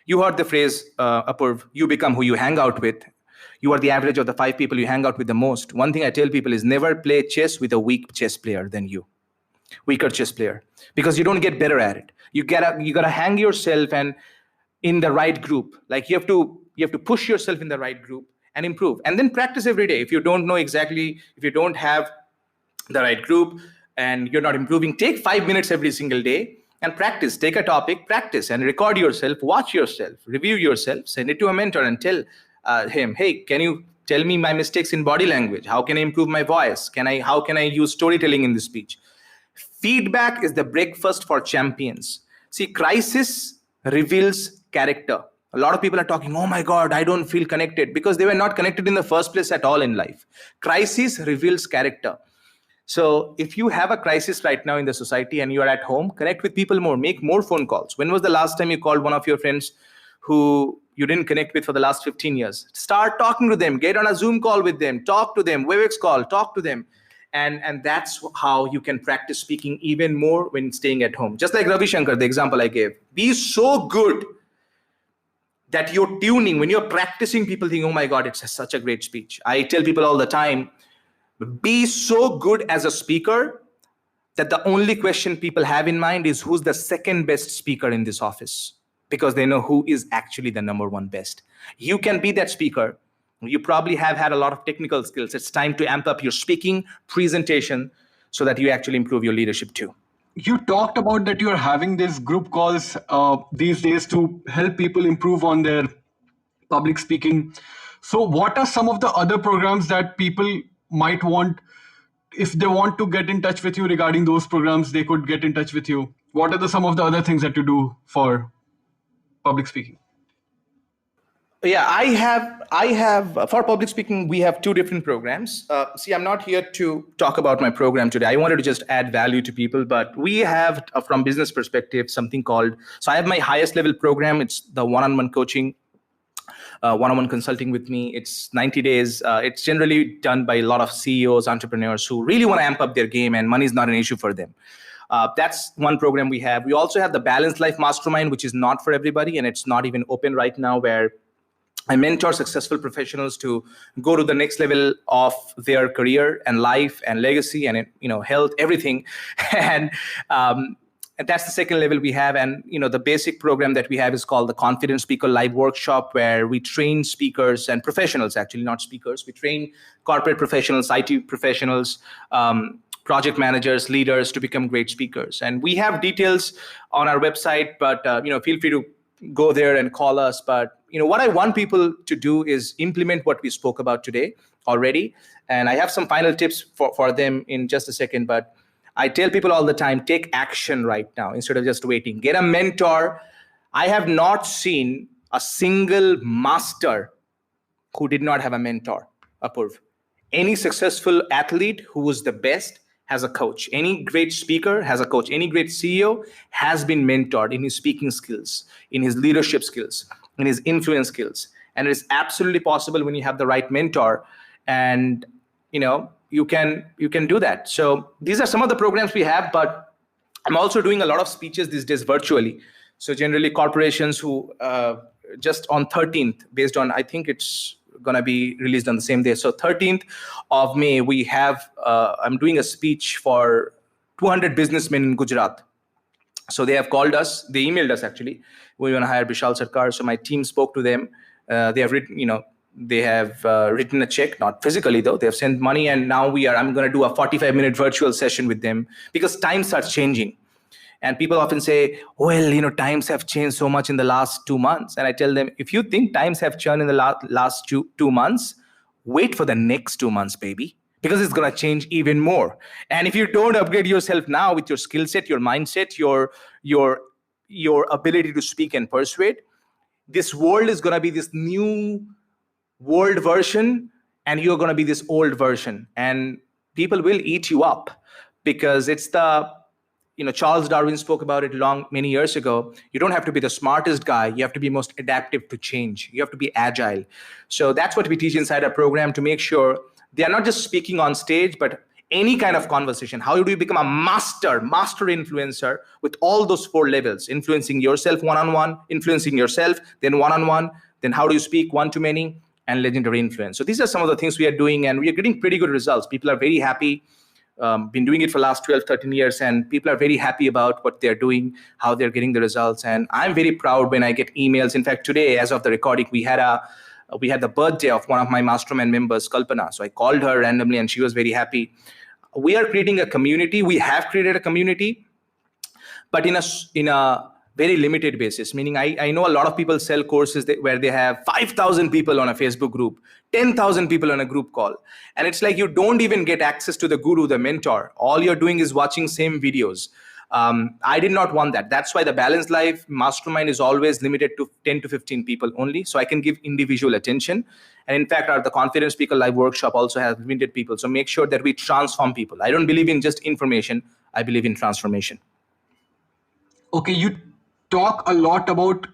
You heard the phrase, Apurv, you become who you hang out with. You are the average of the 5 people you hang out with the most. One thing I tell people is never play chess with a weak chess player than you. Weaker chess player. Because you don't get better at it. You gotta hang yourself and in the right group. Like you have to push yourself in the right group and improve. And then practice every day. If you don't know exactly, if you don't have the right group, and you're not improving, take 5 minutes every single day and practice. Take a topic, practice, and record yourself, watch yourself, review yourself, send it to a mentor and tell him, hey, can you tell me my mistakes in body language? How can I improve my voice? How can I use storytelling in the speech? Feedback is the breakfast for champions. See, crisis reveals character. A lot of people are talking, oh my God, I don't feel connected, because they were not connected in the first place at all in life. Crisis reveals character. So if you have a crisis right now in the society and you are at home, connect with people more, make more phone calls. When was the last time you called one of your friends who you didn't connect with for the last 15 years? Start talking to them, get on a Zoom call with them, talk to them, Webex call, talk to them. And that's how you can practice speaking even more when staying at home. Just like Ravi Shankar, the example I gave. Be so good that you're tuning. When you're practicing, people think, oh my God, it's such a great speech. I tell people all the time, be so good as a speaker that the only question people have in mind is who's the second best speaker in this office, because they know who is actually the number one best. You can be that speaker. You probably have had a lot of technical skills. It's time to amp up your speaking presentation so that you actually improve your leadership too. You talked about that you're having these group calls these days to help people improve on their public speaking. So what are some of the other programs that people might want? If they want to get in touch with you regarding those programs, they could get in touch with you. What are some of the other things that you do for public speaking? Yeah, I have for public speaking, we have 2 different programs. See, I'm not here to talk about my program today. I wanted to just add value to people, but we have, from business perspective, something called, so I have my highest level program. It's the one-on-one coaching, one-on-one consulting with me. It's 90 days. It's generally done by a lot of CEOs, entrepreneurs who really want to amp up their game, and money is not an issue for them. That's one program we have. We also have the Balanced Life Mastermind, which is not for everybody, and it's not even open right now, where I mentor successful professionals to go to the next level of their career and life and legacy and health, everything. and and that's the second level we have. And the basic program that we have is called the Confident Speaker Live Workshop, where we train speakers and professionals, actually not speakers. We train corporate professionals, IT professionals, project managers, leaders to become great speakers. And we have details on our website, but feel free to go there and call us. But what I want people to do is implement what we spoke about today already. And I have some final tips for them in just a second. But I tell people all the time, take action right now instead of just waiting. Get a mentor. I have not seen a single master who did not have a mentor, Apurv. Any successful athlete who was the best has a coach. Any great speaker has a coach. Any great CEO has been mentored in his speaking skills, in his leadership skills, in his influence skills. And it is absolutely possible when you have the right mentor, and you can do that. So these are some of the programs we have, but I'm also doing a lot of speeches these days virtually. So generally corporations who just on 13th, based on, I think it's going to be released on the same day. So 13th of May, we have, I'm doing a speech for 200 businessmen in Gujarat. So they have called us, they emailed us actually, we want to hire Bishal Sarkar. So my team spoke to them. They have written, they have written a check, not physically though, they have sent money. And now I'm going to do a 45-minute virtual session with them, because times starts changing. And people often say, well, times have changed so much in the last 2 months. And I tell them, if you think times have changed in the last two months, wait for the next 2 months, baby, because it's going to change even more. And if you don't upgrade yourself now with your skill set, your mindset, your ability to speak and persuade, this world is going to be this new world version, and you're going to be this old version. And people will eat you up, because it's Charles Darwin spoke about it many years ago. You don't have to be the smartest guy. You have to be most adaptive to change. You have to be agile. So that's what we teach inside our program, to make sure they are not just speaking on stage, but any kind of conversation. How do you become a master influencer with all those 4 levels? Influencing yourself one-on-one, influencing yourself, then one-on-one, then how do you speak one-to-many, and legendary influence. So these are some of the things we are doing, and we are getting pretty good results. People are very happy. Been doing it for the last 12, 13 years, and people are very happy about what they're doing, how they're getting the results. And I'm very proud when I get emails. In fact, today, as of the recording, we had the birthday of one of my mastermind members, Kalpana. So I called her randomly, and she was very happy. We are creating a community. We have created a community, but in a very limited basis, meaning I know a lot of people sell courses where they have 5,000 people on a Facebook group, 10,000 people on a group call. And it's like you don't even get access to the guru, the mentor. All you're doing is watching same videos. I did not want that. That's why the Balanced Life Mastermind is always limited to 10 to 15 people only. So I can give individual attention. And in fact, the Confident Speaker Live Workshop also has limited people. So make sure that we transform people. I don't believe in just information. I believe in transformation. Okay, you talk a lot about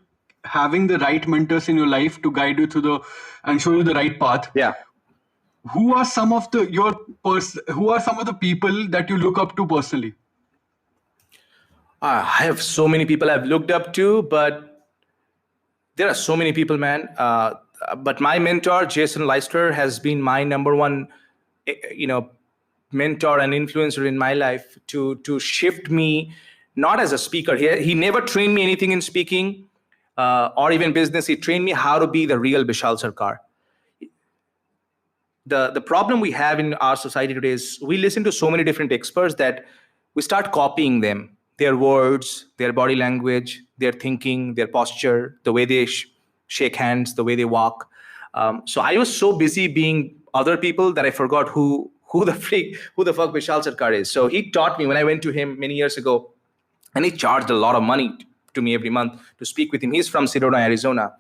having the right mentors in your life to guide you through and show you the right path. Yeah. Who are some of the people that you look up to personally? I have so many people I've looked up to, but there are so many people, man. But my mentor, Jason Leister, has been my number one, mentor and influencer in my life to shift me, not as a speaker. He never trained me anything in speaking or even business. He trained me how to be the real Bishal Sarkar. The problem we have in our society today is we listen to so many different experts that we start copying them, their words, their body language, their thinking, their posture, the way they shake hands, the way they walk. So I was so busy being other people that I forgot who the fuck Bishal Sarkar is. So he taught me when I went to him many years ago, and he charged a lot of money to me every month to speak with him. He's from Sedona, Arizona.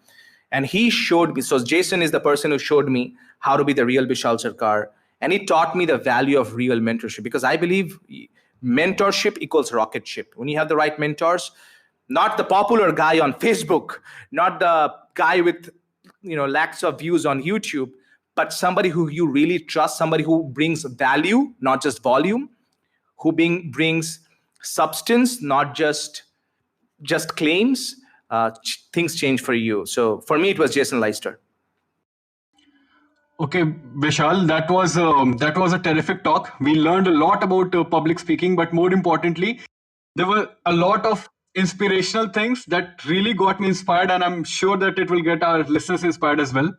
And he showed me, so Jason is the person who showed me how to be the real Bishal Sarkar. And he taught me the value of real mentorship, because I believe mentorship equals rocket ship. When you have the right mentors, not the popular guy on Facebook, not the guy with lakhs of views on YouTube, but somebody who you really trust, somebody who brings value, not just volume, who brings substance, not just claims. Things change for you. So for me, it was Jason Leister. Okay, Vishal, that was a terrific talk. We learned a lot about public speaking, but more importantly, there were a lot of inspirational things that really got me inspired, and I'm sure that it will get our listeners inspired as well.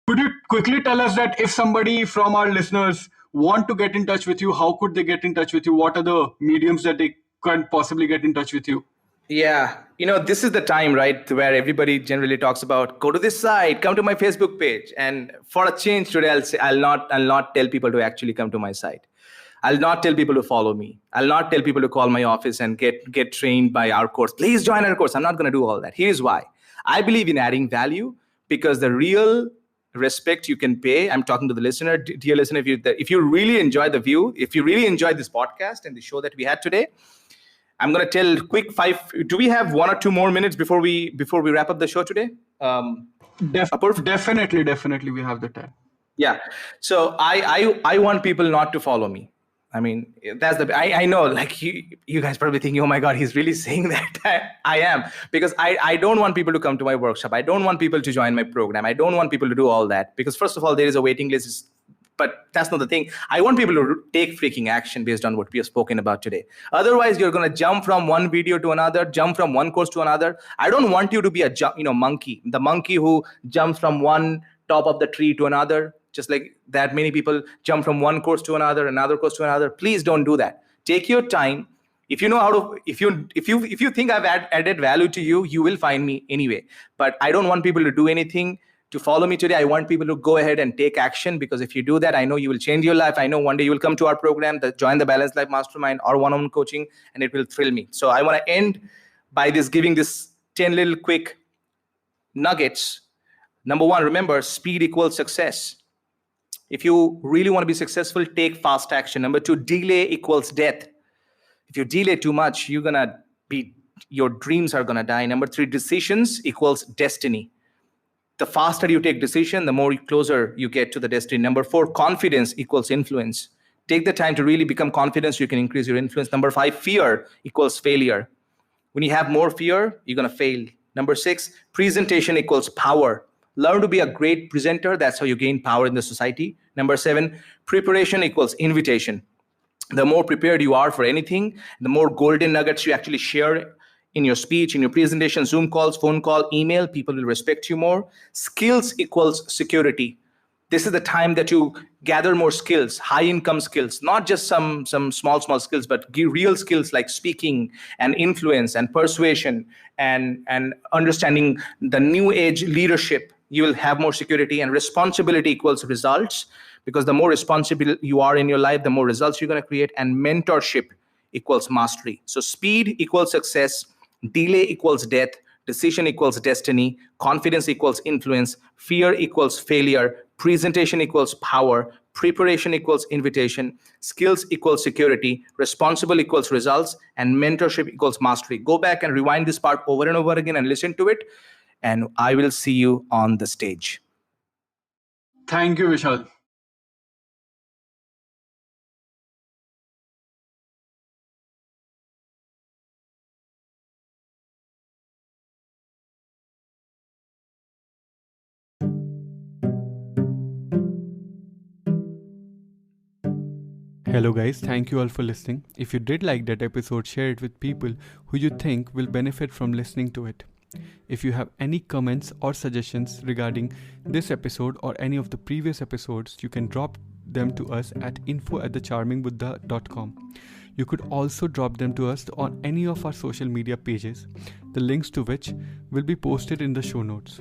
Could you quickly tell us that if somebody from our listeners want to get in touch with you, how could they get in touch with you? What are the mediums that they can possibly get in touch with you? Yeah, this is the time, right, where everybody generally talks about go to this site, come to my Facebook page, and for a change today, I'll not tell people to actually come to my site. I'll not tell people to follow me. I'll not tell people to call my office and get trained by our course. Please join our course. I'm not going to do all that. Here's why. I believe in adding value because the real respect you can pay. I'm talking to the listener, dear listener. If you really enjoy the view, if you really enjoy this podcast and the show that we had today, I'm going to tell quick 5. Do we have 1 or 2 more minutes before we wrap up the show today? Definitely, we have the time. Yeah. So I want people not to follow me. I mean, I know, like you guys probably thinking, oh my God, he's really saying that. I am, because I don't want people to come to my workshop. I don't want people to join my program. I don't want people to do all that because first of all, there is a waiting list. But that's not the thing. I want people to take freaking action based on what we have spoken about today. Otherwise, you're going to jump from one video to another, jump from one course to another. I don't want you to be a monkey, the monkey who jumps from one top of the tree to another, just like that many people jump from one course to another course to another. Please don't do that. Take your time. If you know how to, if you think I've added value to you, you will find me anyway. But I don't want people to do anything to follow me today. I want people to go ahead and take action, because if you do that, I know you will change your life. I know one day you will come to our program, join the Balanced Life Mastermind or one-on-one coaching, and it will thrill me. So I want to end by giving this 10 little quick nuggets. Number 1, remember, speed equals success. If you really want to be successful, take fast action. Number 2, delay equals death. If you delay too much, your dreams are going to die. Number 3, decisions equals destiny. The faster you take decision, the more closer you get to the destiny. Number 4, confidence equals influence. Take the time to really become confident so you can increase your influence. Number 5, fear equals failure. When you have more fear, you're going to fail. Number 6, presentation equals power. Learn to be a great presenter. That's how you gain power in the society. Number 7, preparation equals invitation. The more prepared you are for anything, the more golden nuggets you actually share in your speech, in your presentation, Zoom calls, phone call, email, people will respect you more. Skills equals security. This is the time that you gather more skills, high income skills, not just some small skills, but real skills like speaking and influence and persuasion and understanding the new age leadership. You will have more security. And responsibility equals results, because the more responsible you are in your life, the more results you're going to create. And mentorship equals mastery. So speed equals success, delay equals death, decision equals destiny, confidence equals influence, fear equals failure, presentation equals power, preparation equals invitation, skills equals security, responsible equals results, and mentorship equals mastery. Go back and rewind this part over and over again and listen to it, and I will see you on the stage. Thank you, Vishal. Hello guys, thank you all for listening. If you did like that episode, share it with people who you think will benefit from listening to it. If you have any comments or suggestions regarding this episode or any of the previous episodes, you can drop them to us at info@thecharmingbuddha.com. You could also drop them to us on any of our social media pages, the links to which will be posted in the show notes.